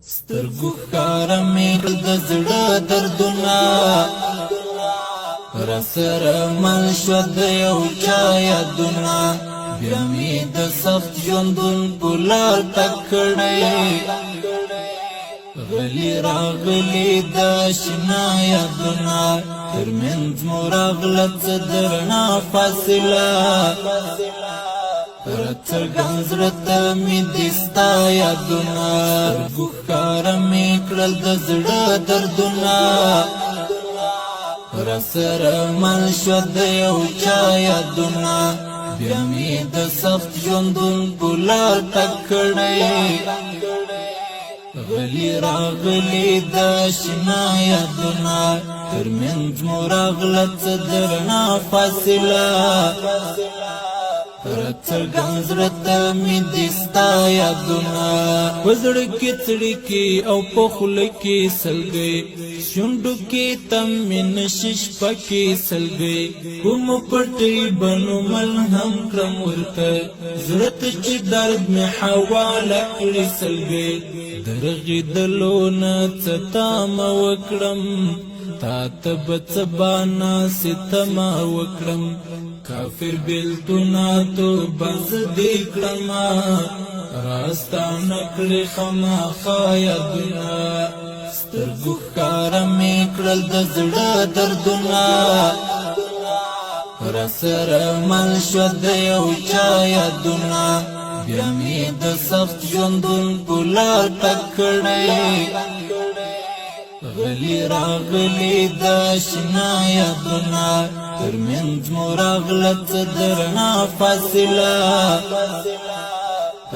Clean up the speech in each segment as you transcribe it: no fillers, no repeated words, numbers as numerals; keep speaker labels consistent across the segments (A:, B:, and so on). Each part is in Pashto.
A: سترګو ښکاره مې کړل د زړه دردونه را سره مل شوه د یو چا یادونه بیا مې د سخت ژوندون په لار تګ کړی غلی راغلی د اشنا یادونه ترمنځ مو راغله څه د رڼا فاصله راڅرګند زړه ته مې دې ستا یادونه سترګو ښکاره مې کړل د زړه دردونه را سره مل شوه د یو چا یادونه بیا مې د سخت ژوندون په لار تګ کړی غلی راغلی د اشنا یادونه ترمنځ مو راغله څه د رڼا فاصله راڅرګند زړه ته مې دې ستا یادونه په زړه کې څړیکې او په خوله کې سلګۍ شونډو کې تم مې نشي شپه کې سلګۍ کومو پټۍ به نو ملهم کړم ورته زړه ته چې درد مې حواله کړي سلګۍ د رغېدلو نه څه تمه وکړم تا ته به څه بانه ستمه وکړم کافر بیلتونه توبه زه دې کړمه راستانه کړې خامخا یادونه سترګو ښکاره مې کړل د زړه دردونه را سره مل شوه د یو چا یادونه بیا مې د سخت ژوندون په لار تګ کړی غلی راغلی د اشنا یادونه ترمنځ مو راغله څه د رڼا فاصله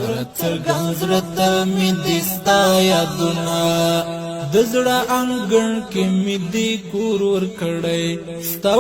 A: راڅرګند زړه ته مې دې ستا یادونه د زړه انګړ کې مې دې کور ورکړی ستا